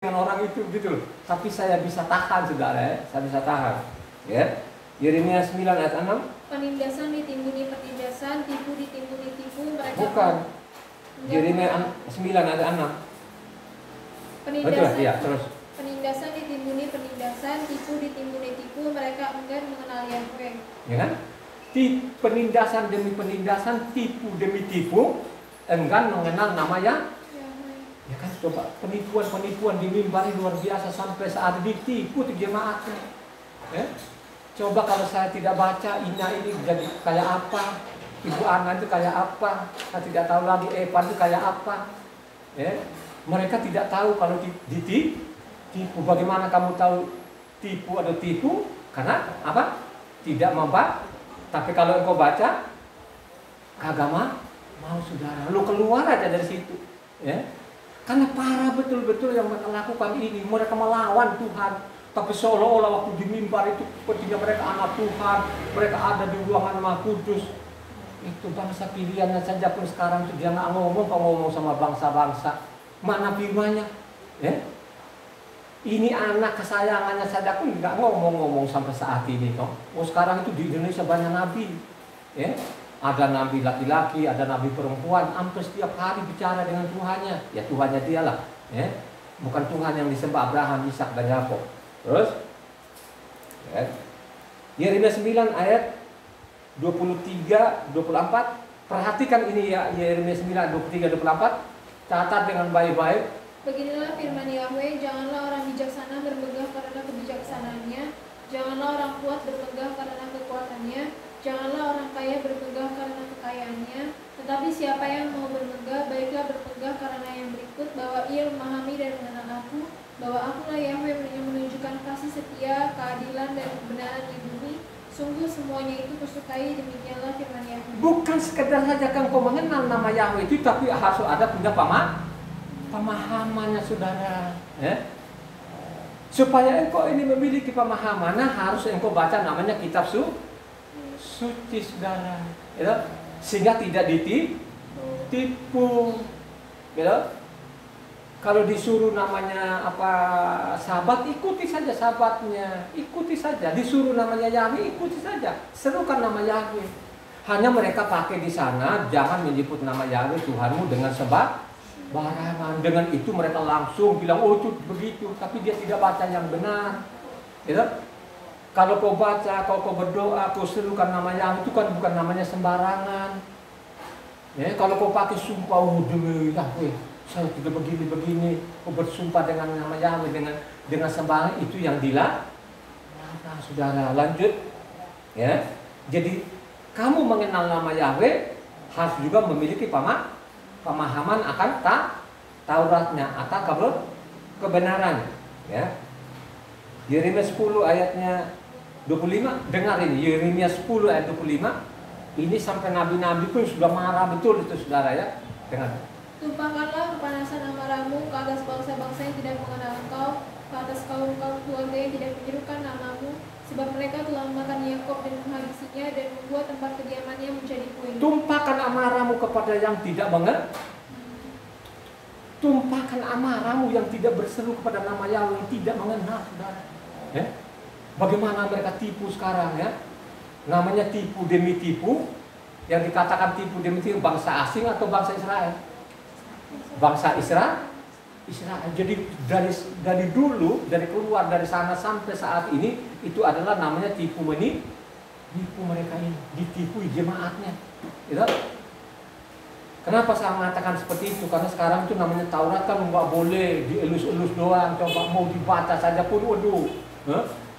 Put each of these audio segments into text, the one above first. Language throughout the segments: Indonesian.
dengan orang itu gitu loh. Tapi saya bisa tahan saudara ya, saya bisa tahan. Ya. Yeremia 9 ayat 6. Penindasan ditimbuni penindasan, tipu ditimbuni tipu, mereka Bukan. Yeremia 9 ayat 6. Betul ya, terus. Penindasan ditimbuni penindasan, tipu ditimbuni tipu, mereka enggan mengenal Yahweh. Ya kan? Penindasan demi penindasan, tipu demi tipu, enggan mengenal nama Yahweh. Ya kan, coba penipuan-penipuan di mimbar luar biasa sampai saat ditipu tuh jemaatnya. Ya? Coba kalau saya tidak baca Ina ini jadi kayak apa, Ibu Ana itu kayak apa, saya tidak tahu lagi Evan itu kayak apa. Ya? Mereka tidak tahu kalau ditipu. Bagaimana kamu tahu tipu atau tipu? Karena apa? Tidak membaca. Tapi kalau engkau baca, kagak mau saudara, lu keluar aja dari situ. Ya? Karena parah betul-betul yang mereka lakukan ini. Mereka melawan Tuhan. Tapi seolah-olah waktu di mimbar itu ketika mereka anak Tuhan, mereka ada di ruangan Maha Kudus. Itu bangsa pilihannya saja pun sekarang itu dia nggak ngomong, kok ngomong sama bangsa-bangsa. Mana firman-Nya? Ya? Ini anak kesayangannya saja pun nggak ngomong-ngomong sampai saat ini toh. Oh sekarang itu di Indonesia banyak nabi. Ya? Ada nabi laki-laki, ada nabi perempuan, hampir setiap hari bicara dengan Tuhannya. Ya Tuhannya dialah. Ya? Bukan Tuhan yang disembah Abraham, Ishak dan Yakub. Terus ya. Yeremia 9 ayat 23, 24. Perhatikan ini ya, Yeremia 9, 23, 24. Catat dengan baik-baik. Beginilah firman Yahweh, janganlah orang bijaksana bermegah karena kebijaksanaannya, janganlah orang kuat bermegah karena kekuatannya, janganlah orang kaya bermegah karena kekayaannya. Tetapi siapa yang mau bermegah, baiklah bermegah karena yang berikut, bahwa ia memahami dan mengenal aku, bahwa akulah Yahweh yang menunjukkan kasih setia, keadilan dan kebenaran di bumi. Sungguh semuanya itu kusukai, demikianlah firman Yahweh. Bukan sekedar saja kau mengenal nama Yahweh itu, tapi harus ada punya pemahamannya saudara. Ya? Supaya engkau ini memiliki pemahaman, harus engkau baca namanya kitab suci saudara. Ya? Sehingga tidak ditipu. Ya? Kalau disuruh namanya apa sahabat, ikuti saja sahabatnya, ikuti saja. Disuruh namanya Yahweh, ikuti saja. Serukan nama Yahweh. Hanya mereka pakai di sana, jangan menyebut nama Yahweh Tuhanmu dengan sembarangan. Dengan itu mereka langsung bilang, oh itu begitu, tapi dia tidak baca yang benar. Gitu? Kalau kau baca, kalau kau berdoa, kau serukan nama Yahweh, itu kan bukan namanya sembarangan. Ya, kalau kau pakai sumpah, oh demi Yahweh, saya tidak begini, kau bersumpah dengan nama Yahweh, dengan sembarangan, itu yang dilarang. Nah, saudara, lanjut. Ya, jadi kamu mengenal nama Yahweh harus juga memiliki pemahaman akan Tauratnya, akan kebenarannya. Ya. Yeremia 10 ayatnya 25, dengar ini, Yeremia 10 ayat 25. Ini sampai nabi-nabi pun sudah marah betul itu saudara ya. Dengar. Tumpahkanlah kepanasan amarahmu ke atas bangsa-bangsa yang tidak mengenal engkau, ke atas kaum-kaum keluarga yang tidak menyerukan namamu, sebab mereka telah memakan Yakub dan menghabisinya dan membuat tempat kediamannya menjadi puing. Tumpahkan amarahmu kepada yang tidak mengenal. Tumpahkan amarahmu yang tidak berseru kepada nama Yahweh, yang tidak mengenal saudara. Ya? Bagaimana mereka tipu sekarang ya? Namanya tipu demi tipu. Yang dikatakan tipu demi tipu bangsa asing atau bangsa Israel? Bangsa Israel. Jadi dari dulu, dari keluar dari sana sampai saat ini, itu adalah namanya tipu mereka ini, ditipu jemaatnya. Gitu? Kenapa saya mengatakan seperti itu? Karena sekarang itu namanya Taurat kan nggak boleh dielus-elus doang, coba mau dibaca saja pun, waduh,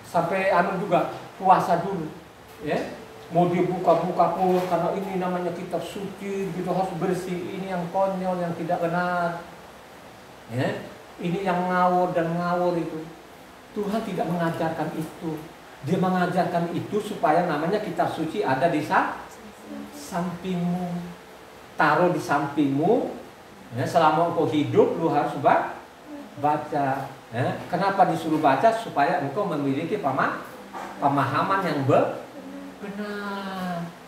sampai juga puasa dulu, ya. Mau dibuka-buka pun karena ini namanya kitab suci, gitu harus bersih. Ini yang konyol, yang tidak benar. Ya, ini yang ngawur dan ngawur itu. Tuhan tidak mengajarkan itu. Dia mengajarkan itu supaya namanya kitab suci ada di sampingmu. Taruh di sampingmu. Ya, selama engkau hidup lu harus baca. Ya, kenapa disuruh baca? Supaya engkau memiliki pemahaman yang benar.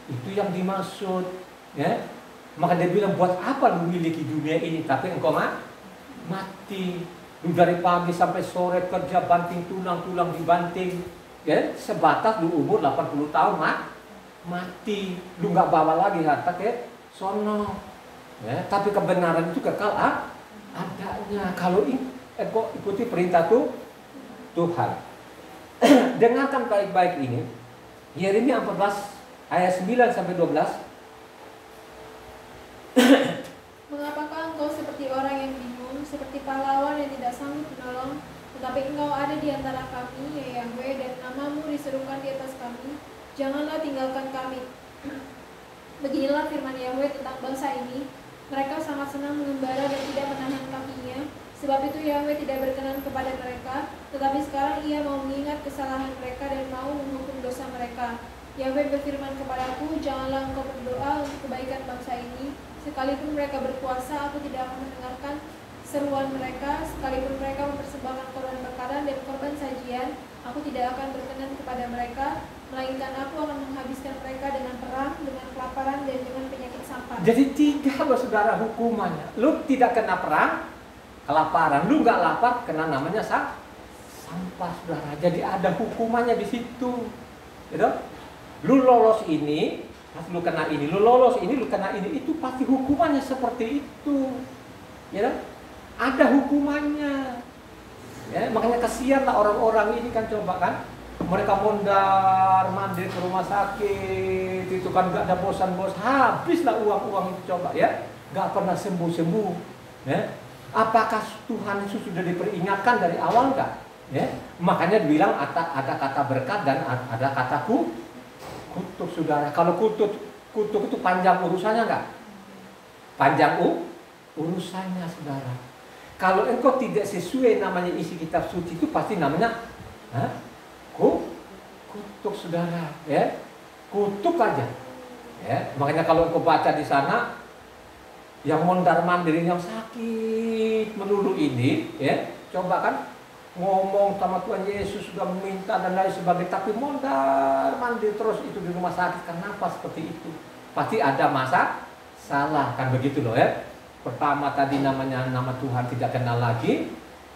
Itu yang dimaksud. Ya. Maka dia bilang, buat apa lu miliki dunia ini tapi engkau mati. Lu dari pagi sampai sore kerja banting tulang dibanting, ya, sebatas lu umur 80 tahun mati. Lu nggak bawa lagi harta ke sono. Ya, tapi kebenaran itu kekal adanya kalau ikuti perintah Tuhan. Dengarkan baik-baik ini. Yeremia 14 ayat 9 sampai 12. Mengapakah engkau seperti orang yang bingung, seperti pahlawan yang tidak sanggup menolong? Tetapi engkau ada di antara kami, ya Yahweh, dan namamu diserukan di atas kami. Janganlah tinggalkan kami. Beginilah firman Yahweh tentang bangsa ini. Mereka sangat senang mengembara dan tidak menahan kakinya. Sebab itu Yahweh tidak berkenan kepada mereka. Tetapi sekarang ia mau mengingat kesalahan mereka dan mau menghukum dosa mereka. Yahweh berfirman kepadaku, janganlah engkau berdoa untuk kebaikan bangsa ini. Sekalipun mereka berpuasa, aku tidak akan mendengarkan seruan mereka. Sekalipun mereka mempersembahkan korban bakaran dan korban sajian, aku tidak akan berkenan kepada mereka. Melainkan aku akan menghabiskan mereka dengan perang, dengan kelaparan, dan dengan penyakit sampar. Jadi 3 loh saudara hukumannya. Lu tidak kena perang, kelaparan. Lu nggak lapar, kena namanya sampah saudara. Jadi ada hukumannya di situ. Gitu? Lu lolos ini, pas lu kena ini, lu lolos ini, lu kena ini, itu pasti hukumannya seperti itu. Ya, ada hukumannya. Ya, makanya kasihan lah orang-orang ini kan, coba kan, mereka mondar mandir ke rumah sakit, itu kan gak ada bosan-bosan, habislah uang-uang itu, coba ya, gak pernah sembuh-sembuh. Ya. Apakah Tuhan Yesus sudah diperingatkan dari awal enggak? Ya, makanya dibilang ada kata berkat dan ada kata kutuk saudara. Kalau kutuk itu panjang urusannya enggak? Panjang urusannya saudara. Kalau engkau tidak sesuai namanya isi kitab suci itu pasti namanya kutuk saudara. Ya, kutuk aja. Ya, makanya kalau engkau baca di sana yang mondar mandir, yang sakit melulu ini, ya, coba kan ngomong sama Tuhan Yesus sudah meminta dan lain sebagainya, tapi mondar mandir terus itu di rumah sakit. Kenapa seperti itu? Pasti ada masalah kan, begitu loh ya. Pertama tadi namanya nama Tuhan tidak kenal lagi,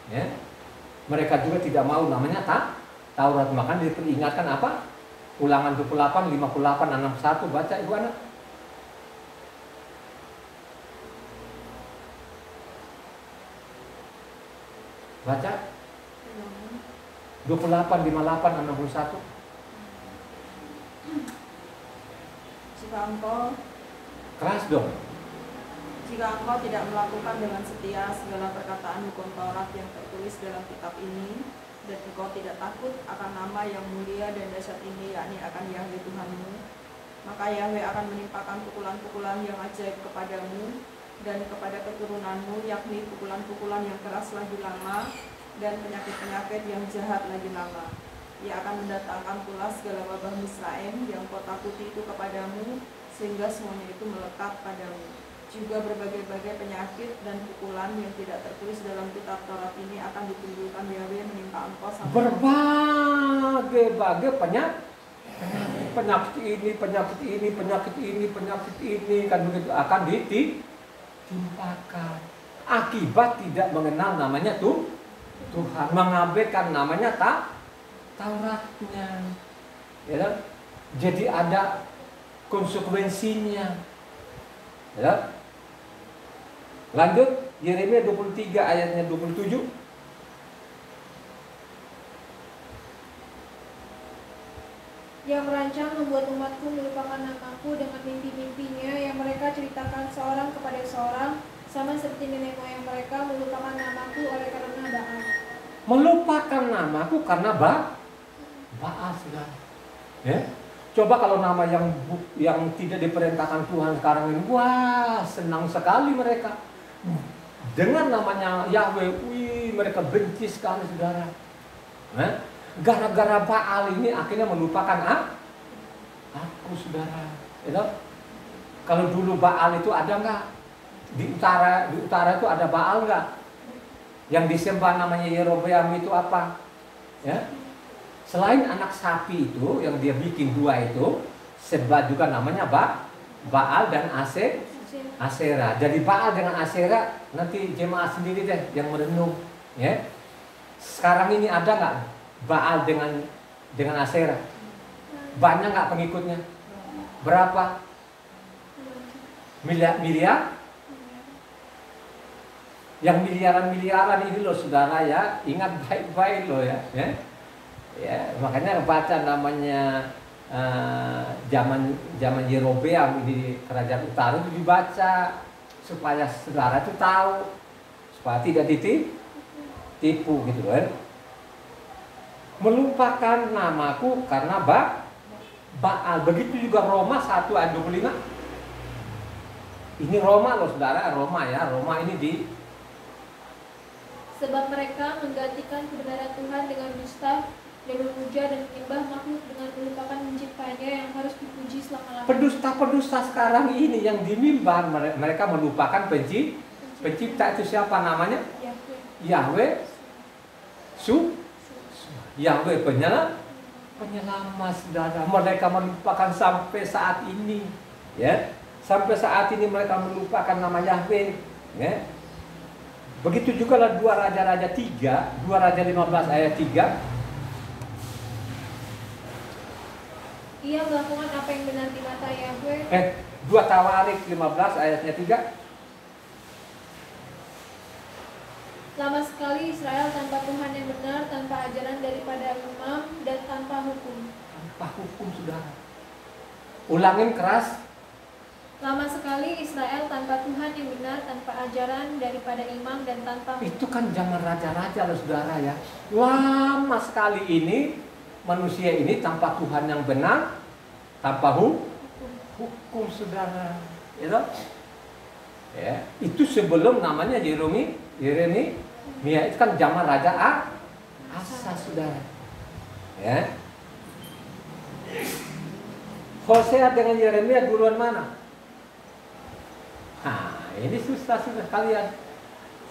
ya. Mereka juga tidak mau namanya Taurat, maka diperingatkan apa? Ulangan 28, 58, 61, baca ibu anak. Baca 28, 58, 61. Jika engkau Keras dong. Jika engkau tidak melakukan dengan setia segala perkataan hukum Taurat yang tertulis dalam kitab ini, dan engkau tidak takut akan nama yang mulia dan dahsyat ini, yakni akan Yahweh Tuhanmu, maka Yahweh akan menimpakan pukulan-pukulan yang ajaib kepadamu dan kepada keturunanmu, yakni pukulan-pukulan yang keras lagi lama dan penyakit-penyakit yang jahat lagi lama. Ia akan mendatangkan pula segala wabah Misraim yang kau takuti itu kepadamu, sehingga semuanya itu melekat padamu. Juga berbagai-bagai penyakit dan pukulan yang tidak tertulis dalam kitab Taurat ini akan ditimbulkan Yahweh menimpa engkau sampai berbagai-bagai penyakit ini kan begitu akan ditimpakan akibat tidak mengenal namanya Tuhan, mengabaikan namanya Tauratnya, ya. Jadi ada konsekuensinya, ya. Lanjut Yeremia 23 ayatnya 27. Yang merancang membuat umatku melupakan namaku dengan mimpi-mimpinya yang mereka ceritakan seorang kepada seorang, sama seperti nenek moyang mereka melupakan namaku oleh karena Baal. Melupakan namaku karena Baal sudah. Ya. Coba kalau nama yang tidak diperintahkan Tuhan sekarang ini, wah senang sekali mereka. Dengan namanya Yahweh, mereka benci sekali saudara. Gara-gara Baal ini akhirnya melupakan aku saudara. You. Kalau dulu Baal itu ada nggak? Di utara itu ada Baal nggak? Yang disembah namanya Yerobeam itu apa? Ya. Selain anak sapi itu yang dia bikin 2 itu, sembah juga namanya Baal dan Asera. Jadi Baal dengan Asera nanti jemaah sendiri deh yang merenung. Ya. Sekarang ini ada nggak Baal dengan Asyera? Banyak nggak pengikutnya? Berapa? Miliar? Yang miliaran ini loh saudara ya, ingat baik-baik loh ya. Ya, makanya baca namanya zaman Yerobeam di Kerajaan Utara itu dibaca supaya saudara itu tahu, supaya tidak ditipu gitu kan. Melupakan namaku karena Baal. Begitu juga Roma 1 ayat 25. Ini Roma loh saudara, Roma ya. Roma ini di Sebab mereka menggantikan kebenaran Tuhan dengan dusta dan memuja dan menyembah makhluk dengan melupakan penciptanya yang harus dipuji selama-lamanya. Pedusta sekarang ini yang di mimbar, mereka melupakan pencipta. Itu siapa namanya? Yahweh. Yahweh penyelamat saudara. Mereka melupakan sampai saat ini. Ya, sampai saat ini mereka melupakan nama Yahweh. Ya. Begitu juga lah 2 Raja-Raja 3, 2 Raja 15 ayat 3. Ia melakukan apa yang benar di mata Yahweh. 2 Tawarik 15 ayatnya 3. Lama sekali Israel tanpa Tuhan yang benar, tanpa ajaran daripada imam, dan tanpa hukum. Tanpa hukum saudara. Ulangin keras. Lama sekali Israel tanpa Tuhan yang benar, tanpa ajaran daripada imam, dan tanpa hukum. Itu kan zaman raja-raja loh saudara ya. Lama sekali ini manusia ini tanpa Tuhan yang benar, tanpa hukum saudara. Ya, itu sebelum namanya Yeremia itu kan zaman Raja Asa saudara. Ya. Hosea dengan Yeremia duluan mana? Nah, ini susah kalian.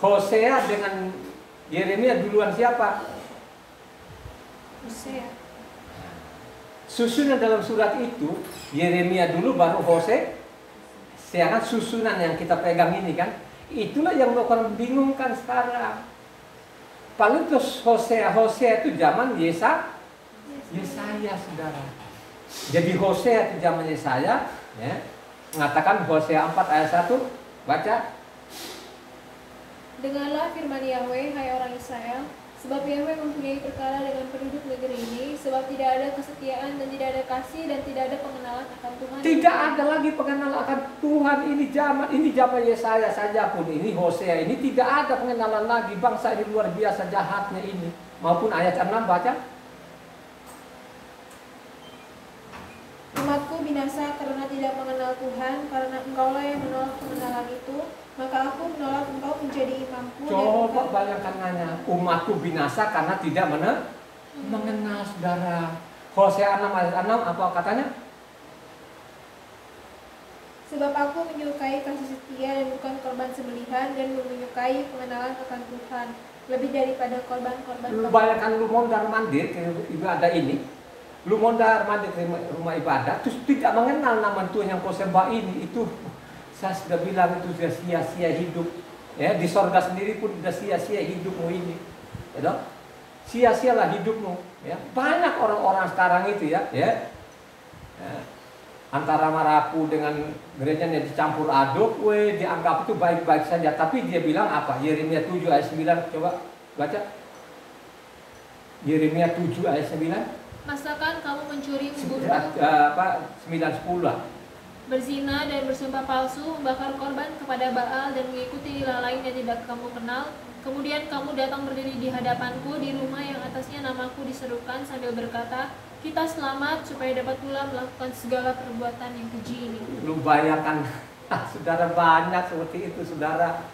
Hosea dengan Yeremia duluan siapa? Hosea. Susunan dalam surat itu Yeremia dulu baru Hosea. Sedangkan susunan yang kita pegang ini kan, itulah yang orang bingungkan sekarang. Paling terus Hosea itu zaman Yesaya saudara. Jadi Hosea itu zaman Yesaya, ya. Mengatakan Hosea 4 ayat 1, baca. Dengarlah firman Yahweh, hai orang Israel, sebab Yahweh mempunyai perkara dengan penduduk negeri ini, sebab tidak ada kesetiaan dan tidak ada kasih dan tidak ada pengenalan akan Tuhan. Tidak ada lagi pengenalan akan Tuhan. Ini zaman Yesaya saja pun, ini Hosea ini tidak ada pengenalan lagi. Bangsa ini luar biasa jahatnya ini. Maupun ayat 6 baca. Umatku binasa karena tidak mengenal Tuhan, karena engkaulah yang menolak pengenalan itu, maka aku menolak engkau menjadi imamku. Coba bayangkan nanya, umatku binasa karena tidak mengenal saudara. Hosea 6 ayat 6 apa katanya? Sebab aku menyukai kasih setia dan bukan korban sembelihan, dan menyukai pengenalan akan Tuhan lebih daripada korban-korban. Lu bayangkan lu mondar mandir ke ibadah ini. Lu mondar mandir ke rumah ibadah, terus tidak mengenal nama Tuhan yang kau sembah ini. Itu saya sudah bilang itu sudah sia-sia hidup. Ya, di sorga sendiri pun sudah sia-sia hidupmu ini. Ya, sia-sialah hidupmu. Ya, banyak orang-orang sekarang itu ya. Antara Marapu dengan gerejanya dicampur aduk, dianggap itu baik-baik saja. Tapi dia bilang apa? Yeremia 7 ayat 9, coba baca. Yeremia 7 ayat 9. Masakan kamu mencuri, membunuh, 9-10 lah. berzina dan bersumpah palsu, membakar korban kepada Baal dan mengikuti ilah lain yang tidak kamu kenal. Kemudian kamu datang berdiri di hadapanku di rumah yang atasnya namaku diserukan sambil berkata, kita selamat supaya dapat pula melakukan segala perbuatan yang keji ini. Lu bayangkan, saudara banyak seperti itu saudara.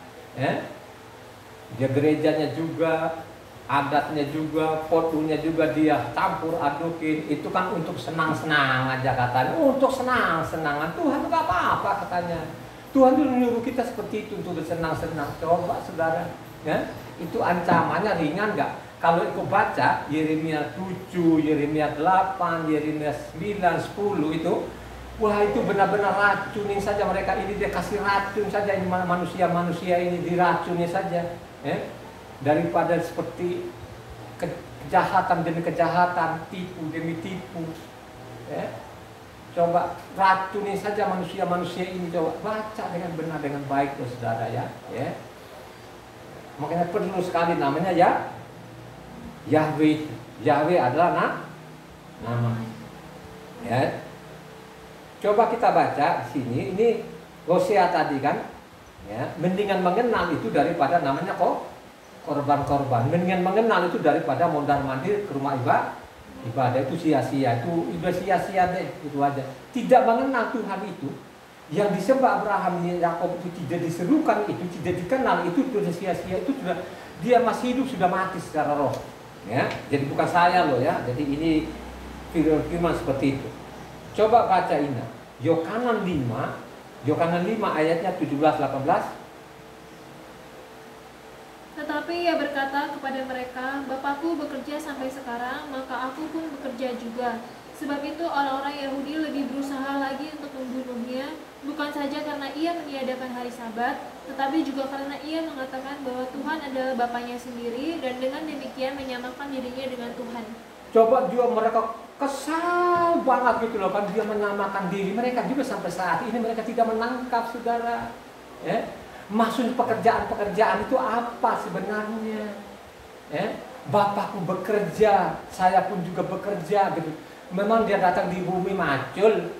Dia gerejanya juga, adatnya juga, fotonya juga dia campur adukin. Itu kan untuk senang-senang aja katanya. Untuk senang-senangan. Tuhan itu gak apa-apa katanya. Tuhan itu menyuruh kita seperti itu untuk bersenang-senang. Coba saudara, ya, itu ancamannya ringan gak? Kalau ikut baca Yeremia 7, Yeremia 8, Yeremia 9, 10 itu, wah itu benar-benar racunin saja mereka ini. Dia kasih racun saja ini manusia-manusia ini diracuni saja. daripada seperti kejahatan demi kejahatan, tipu demi tipu. Ya. Coba racuni saja manusia-manusia ini, coba baca dengan benar, dengan baik, saudara ya. Makanya perlu sekali namanya ya Yahweh. Yahweh adalah nama. Ya. Coba kita baca di sini, ini Hosea tadi kan, ya, mendingan mengenal itu daripada namanya korban-korban. Mendingan mengenal itu daripada mondar-mandir ke rumah ibadah itu sia-sia, itu udah sia-sia deh, itu aja. Tidak mengenal Tuhan itu, yang disembah Abraham, Yakub itu tidak diserukan, itu tidak dikenal, itu sudah sia-sia, itu sudah dia masih hidup, sudah mati secara roh. Ya, jadi bukan saya loh ya. Jadi ini firman seperti itu. Coba baca ini. Yohanan 5 ayatnya 17-18. Tetapi ia berkata kepada mereka, Bapakku bekerja sampai sekarang, maka aku pun bekerja juga. Sebab itu orang-orang Yahudi lebih berusaha lagi untuk membunuhnya, bukan saja karena ia meniadakan hari Sabat, tetapi juga karena ia mengatakan bahwa Tuhan adalah Bapaknya sendiri, dan dengan demikian menyamakan dirinya dengan Tuhan. Coba juga mereka kesal banget gitu loh kan, dia menyamakan diri. Mereka juga sampai saat ini mereka tidak menangkap, saudara. Ya? Maksud pekerjaan-pekerjaan itu apa sebenarnya? Ya? Bapakku bekerja, saya pun juga bekerja gitu. Memang dia datang di bumi macul?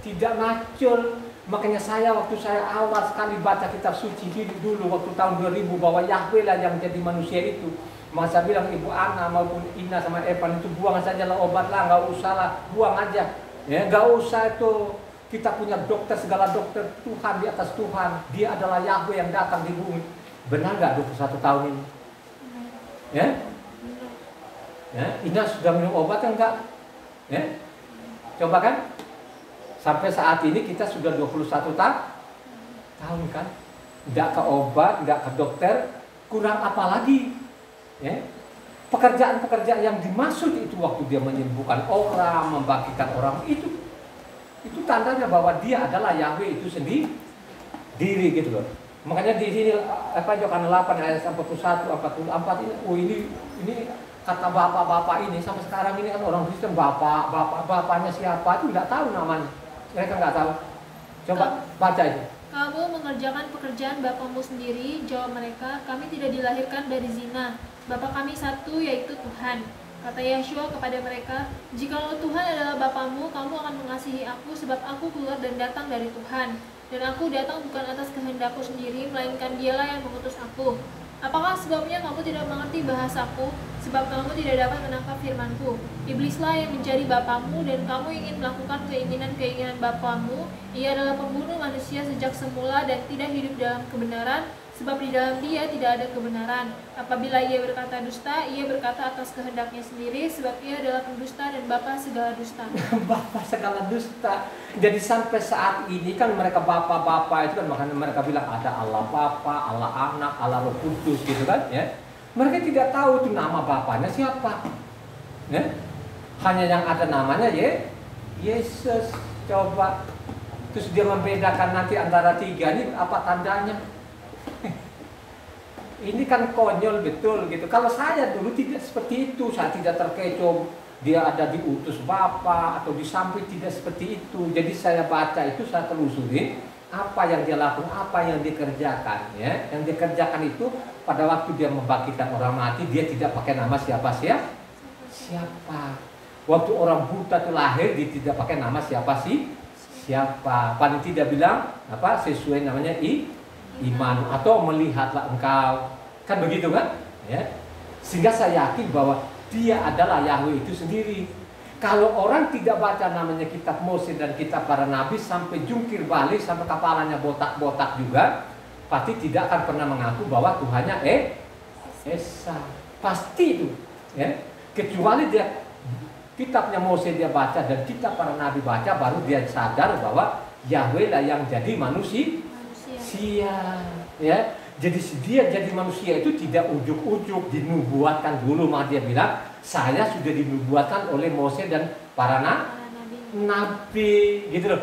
Tidak macul. Makanya waktu saya awal sekali baca kitab suci dulu waktu tahun 2000 bahwa Yahweh lah yang jadi manusia itu. Masa bilang Ibu Ana maupun Ina sama Evan itu buang saja lah obat lah, nggak usah lah, buang aja. Ya, nggak usah itu. Kita punya dokter, segala dokter, Tuhan di atas Tuhan. Dia adalah Yahweh yang datang di bumi. Benar nggak 21 tahun ini? Ya? Ya, Ina sudah minum obat enggak? Ya? Coba kan? Sampai saat ini kita sudah 21 tahun kan? Nggak ke obat, nggak ke dokter, kurang apa lagi? Ya? Pekerjaan-pekerjaan yang dimaksud itu waktu dia menyembuhkan orang, membangkitkan orang, itu tandanya bahwa dia adalah Yahweh itu sendiri gitu loh. Makanya di sini Yohanan 8 ayat 41 44 ini kata bapak-bapak ini sampai sekarang ini kan orang Kristen bapaknya siapa itu nggak tahu namanya. Mereka nggak tahu. Coba baca itu. Kamu mengerjakan pekerjaan bapamu sendiri, jawab mereka, kami tidak dilahirkan dari zina. Bapa kami satu, yaitu Tuhan. Kata Yeshua kepada mereka, jikalau Tuhan adalah Bapamu, kamu akan mengasihi aku sebab aku keluar dan datang dari Tuhan. Dan aku datang bukan atas kehendakku sendiri, melainkan dialah yang mengutus aku. Apakah sebabnya kamu tidak mengerti bahasaku? Sebab kamu tidak dapat menangkap firmanku. Iblislah yang menjadi bapamu dan kamu ingin melakukan keinginan-keinginan bapamu. Ia adalah pembunuh manusia sejak semula dan tidak hidup dalam kebenaran, sebab di dalam dia tidak ada kebenaran. Apabila ia berkata dusta, ia berkata atas kehendaknya sendiri, sebab ia adalah pendusta dan bapa segala dusta. Bapa segala dusta. Jadi sampai saat ini kan mereka bapak-bapak itu kan, makanya mereka bilang ada Allah Bapa, Allah Anak, Allah Roh Kudus gitu kan ya. Mereka tidak tahu itu nama bapaknya siapa. Ya? Hanya yang ada namanya Yesus. Coba. Terus dia membedakan nanti antara tiga ini apa tandanya? Ini kan konyol betul gitu. Kalau saya dulu tidak seperti itu, saya tidak terkecoh dia ada diutus Bapa atau di samping, tidak seperti itu. Jadi saya baca itu, saya telusuri apa yang dia lakukan, apa yang dikerjakan ya. Yang dikerjakan itu pada waktu dia membangkitkan orang mati, dia tidak pakai nama siapa. Waktu orang buta itu lahir, dia tidak pakai nama siapa. Paling tidak bilang apa sesuai namanya iman atau melihatlah engkau, kan begitu kan ya. Sehingga saya yakin bahwa dia adalah Yahweh itu sendiri. Kalau orang tidak baca namanya kitab Mose dan kitab para nabi sampai jungkir balik, sampai kepalanya botak-botak juga, pasti tidak akan pernah mengaku bahwa Tuhannya Esa. Pasti itu ya. Kecuali dia kitabnya Mose dia baca dan kitab para nabi baca, baru dia sadar bahwa Yahweh lah yang jadi manusia. Ya, jadi dia jadi manusia itu tidak ujuk-ujuk dinubuatkan dulu, mah dia bilang saya sudah dinubuatkan oleh Mose dan para nabi gitu loh.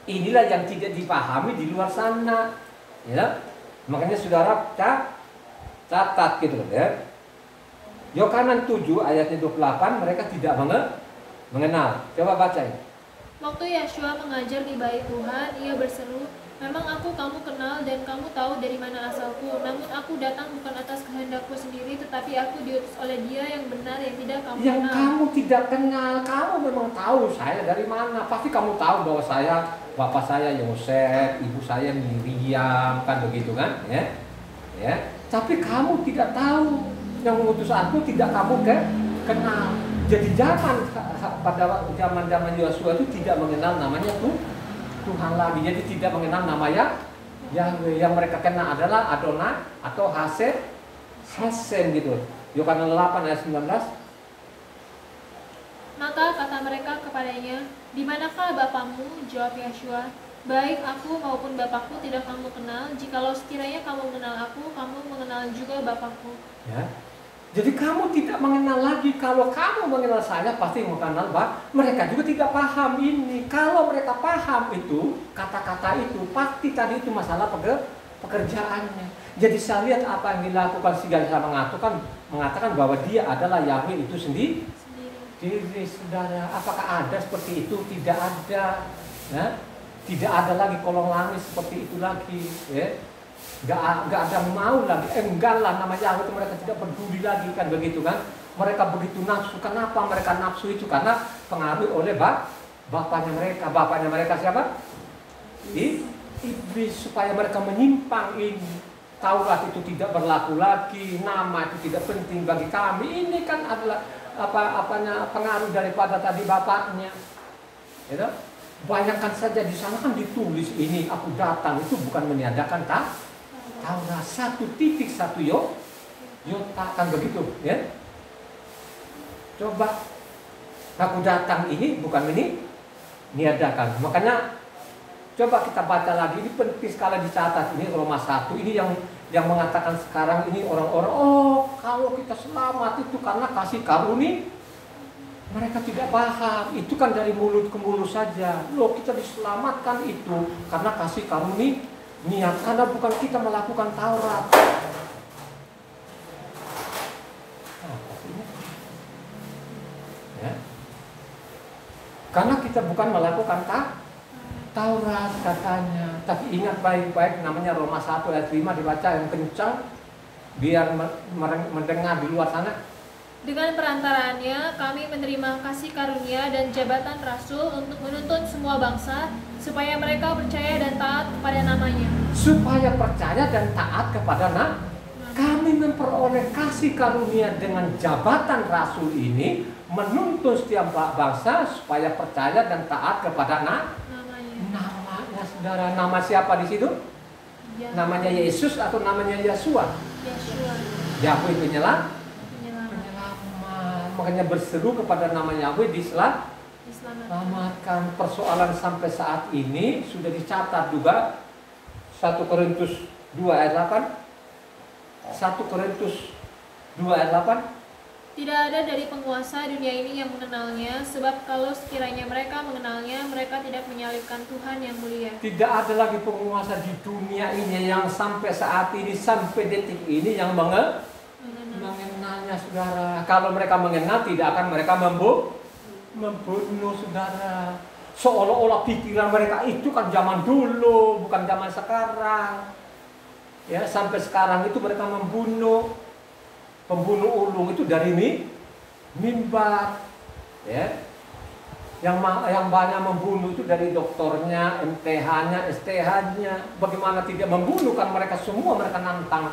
Inilah yang tidak dipahami di luar sana ya. Makanya saudara Catat gitu loh ya. Yohanan 7 ayatnya 28, mereka tidak mengenal. Coba baca ini. Waktu Yeshua mengajar di bait Tuhan, ia berseru, "Memang aku kamu kenal dan kamu tahu dari mana asalku. Namun aku datang bukan atas kehendakku sendiri, tetapi aku diutus oleh Dia yang benar yang tidak kamu Yang kenal." kamu tidak kenal, kamu memang tahu saya dari mana. Pasti kamu tahu bahwa saya, bapak saya Yosef, ibu saya Miriam, kan begitu kan? Ya, ya. Tapi kamu tidak tahu, yang mengutus aku tidak kamu kenal. Jadi pada zaman Yosua itu tidak mengenal namanya Tuhan lagi. Jadi tidak mengenal namanya Yahweh. Yang mereka kenal adalah Adonai atau Hasem gitu. Yohanan 8 ayat 19. Maka kata mereka kepadanya, "Di manakah Bapamu?" Jawab Yeshua, "Baik aku maupun Bapakku tidak kamu kenal. Jikalau sekiranya kamu mengenal aku, kamu mengenal juga Bapakku." Ya. Jadi kamu tidak mengenal lagi. Kalau kamu mengenal saya, pasti mengenal mereka juga tidak paham ini. Kalau mereka paham itu, kata-kata itu, pasti tadi itu masalah pekerjaannya. Jadi saya lihat apa yang dilakukan si Galisa mengatakan bahwa dia adalah Yahweh itu sendiri. Diri saudara, apakah ada seperti itu? Tidak ada. Ya? Tidak ada lagi kolong langit seperti itu lagi. Ya? Gak ada mau lagi, enggak lah nama Yahweh itu mereka tidak peduli lagi kan begitu kan. Mereka begitu nafsu. Kenapa mereka nafsu itu? Karena pengaruh oleh bapaknya mereka. Bapaknya mereka siapa? Iblis, supaya mereka menyimpang ini. Taurat itu tidak berlaku lagi, nama itu tidak penting bagi kami. Ini kan adalah pengaruh daripada tadi bapaknya. Gitu? Bayangkan saja di sana kan ditulis ini, aku datang itu bukan meniadakan Taurat 1.1 Yota kan begitu ya. Coba aku datang ini bukan meniadakan. Makanya coba kita baca lagi, ini penting sekali dicatat ini Roma 1 ini yang mengatakan sekarang ini orang-orang, oh kalau kita selamat itu karena kasih karunia. Mereka tidak paham, itu kan dari mulut ke mulut saja. Loh, kita diselamatkan itu karena kasih karunia. Niat, karena bukan kita melakukan Taurat. Ya. Karena kita bukan melakukan Taurat katanya. Tapi ingat baik-baik, namanya Roma 1 ayat 5 dibaca yang kencang biar mendengar di luar sana. Dengan perantaraannya kami menerima kasih karunia dan jabatan rasul untuk menuntun semua bangsa supaya mereka percaya dan taat kepada namanya. Supaya percaya dan taat kepada kami memperoleh kasih karunia dengan jabatan rasul ini, menuntun setiap bangsa supaya percaya dan taat kepada namanya. Saudara, nama siapa di situ? Ya. Namanya Yesus atau namanya Yeshua? Yeshua. Yahweh penyelamat. Makanya berseru kepada nama Yahweh diselamatkan. Persoalan sampai saat ini sudah dicatat juga 1 Korintus 2 ayat 8. 1 Korintus 2 ayat 8. Tidak ada dari penguasa dunia ini yang mengenalnya, sebab kalau sekiranya mereka mengenalnya, mereka tidak menyalibkan Tuhan yang mulia. Tidak ada lagi penguasa di dunia ini yang sampai saat ini, sampai detik ini yang mengenalnya, saudara. Kalau mereka mengenal, tidak akan mereka membunuh, saudara. Seolah-olah pikiran mereka itu kan zaman dulu, bukan zaman sekarang. Ya, sampai sekarang itu mereka pembunuh ulung itu dari mimbar. Ya. Yang banyak membunuh itu dari doktornya, MTH-nya, STH-nya. Bagaimana tidak membunuh, kan mereka semua nantang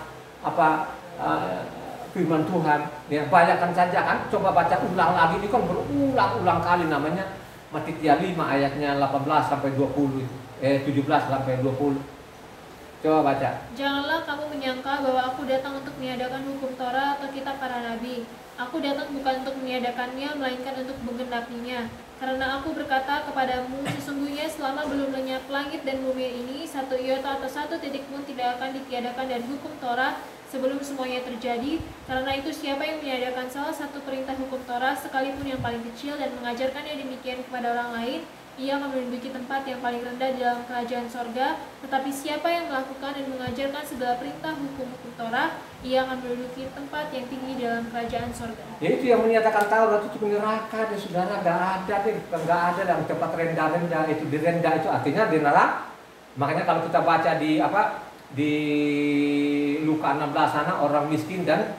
firman Tuhan. Ya, bayangkan saja kan, coba baca ulang lagi, ini kan berulang-ulang kali namanya Matitia 5 ayatnya 18 sampai 20, 17 sampai 20. Coba baca. Janganlah kamu menyangka bahwa aku datang untuk meniadakan hukum Torah atau kitab para nabi. Aku datang bukan untuk meniadakannya, melainkan untuk menggenapinya. Karena aku berkata kepadamu, sesungguhnya selama belum lenyap langit dan bumi ini, 1 iota atau 1 titik pun tidak akan ditiadakan dari hukum Torah sebelum semuanya terjadi. Karena itu siapa yang meniadakan salah satu perintah hukum Torah, sekalipun yang paling kecil, dan mengajarkannya demikian kepada orang lain, ia menduduki tempat yang paling rendah di dalam kerajaan sorga. Tetapi siapa yang melakukan dan mengajarkan segala perintah hukum-hukum Torah, ia akan menduduki tempat yang tinggi dalam kerajaan sorga. Ya, itu yang menyatakan Taurat itu neraka deh saudara, nggak ada deh, nggak ada dalam tempat rendah-rendah itu, di rendah itu artinya di neraka. Makanya kalau kita baca di di Luka 16 sana, orang miskin dan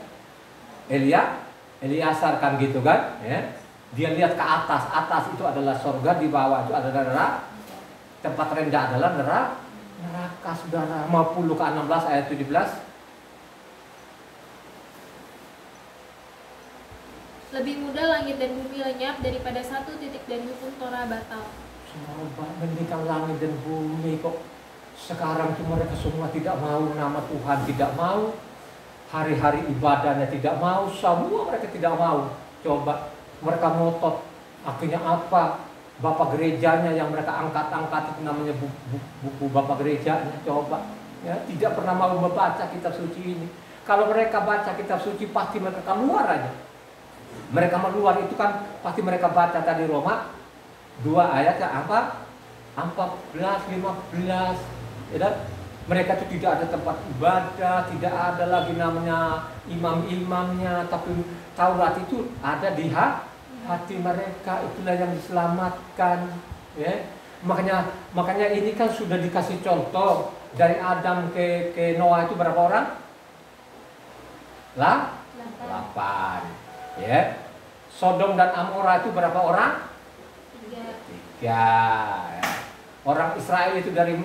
Eliasar kan gitu kan, ya. Dia lihat ke atas, atas itu adalah sorga, di bawah itu adalah neraka. Tempat rendah adalah neraka saudara. Maupun Luka 16 ayat 17. Lebih mudah langit dan bumi lenyap daripada satu titik dari hukum Torah batal. Coba mendirikan langit dan bumi kok sekarang itu mereka semua tidak mau nama Tuhan, tidak mau hari-hari ibadahnya, tidak mau, semua mereka tidak mau. Coba mereka ngotot, akhirnya apa? Bapak gerejanya yang mereka angkat-angkat itu namanya buku bapak gerejanya. Coba ya, tidak pernah mau membaca kitab suci ini. Kalau mereka baca kitab suci pasti mereka keluar aja. Mereka keluar itu kan pasti mereka baca tadi Roma 2 ayatnya apa? 14, 15 ya, mereka itu tidak ada tempat ibadah, tidak ada lagi namanya imam-imamnya, tapi Taurat itu ada di hati mereka, itulah yang diselamatkan ya. Makanya ini kan sudah dikasih contoh dari Adam ke Noah itu berapa orang? 8 ya. Sodom dan Amora itu berapa orang? 3 ya. Orang Israel itu dari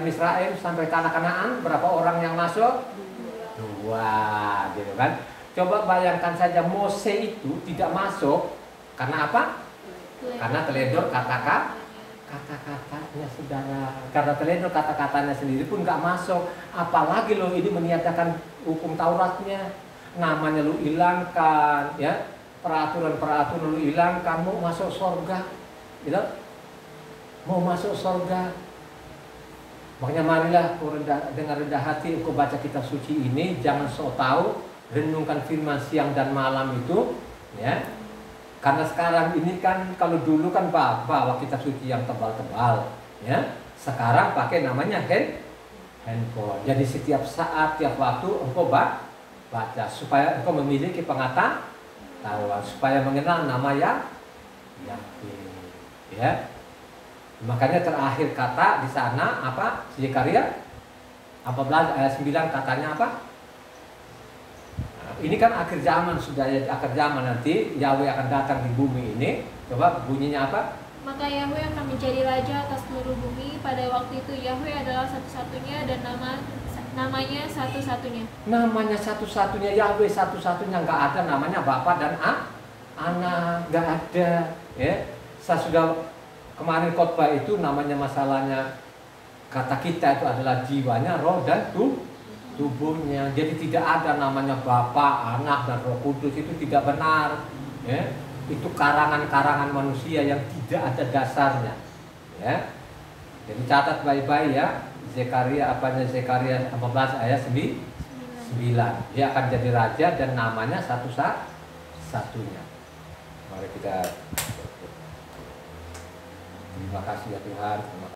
Israel sampai tanah Kanaan berapa orang yang masuk? 2 gitu kan. Coba bayangkan saja Mose itu tidak masuk karena apa? Karena teledor kata-katanya saudara. Karena teledor kata-katanya sendiri pun nggak masuk. Apalagi lo ini menyatakan hukum Tauratnya, namanya lu hilangkan ya, peraturan-peraturan lu hilangkan, mau masuk surga gitu, mau masuk surga. Makanya marilah dengan rendah hati engkau baca kitab suci ini, jangan sok tahu, renungkan firman siang dan malam itu ya. Karena sekarang ini kan, kalau dulu kan bawa kitab suci yang tebal-tebal ya, sekarang pakai namanya handphone. Jadi setiap saat, tiap waktu engkau baca supaya engkau memiliki pengetahuan, supaya mengenal nama Yahweh ya. Makanya terakhir kata di sana apa? Zekaria 14 ayat 9 katanya apa? Ini kan akhir zaman, sudah ya, akhir zaman nanti Yahweh akan datang di bumi ini. Coba bunyinya apa? Maka Yahweh akan menjadi raja atas seluruh bumi. Pada waktu itu Yahweh adalah satu-satunya dan namanya satu-satunya. Namanya satu-satunya, Yahweh satu-satunya, nggak ada namanya Bapa dan Anak, nggak ada ya. Saya sudah kemarin khotbah itu namanya masalahnya, kata kita itu adalah jiwanya, roh dan tubuhnya. Jadi tidak ada namanya Bapa, Anak dan Roh Kudus, itu tidak benar ya. Itu karangan-karangan manusia yang tidak ada dasarnya ya. Jadi catat baik-baik ya. Zekaria 14 ayat 9. Dia akan jadi raja dan namanya satu-satunya. Mari kita terima kasih ya Tuhan.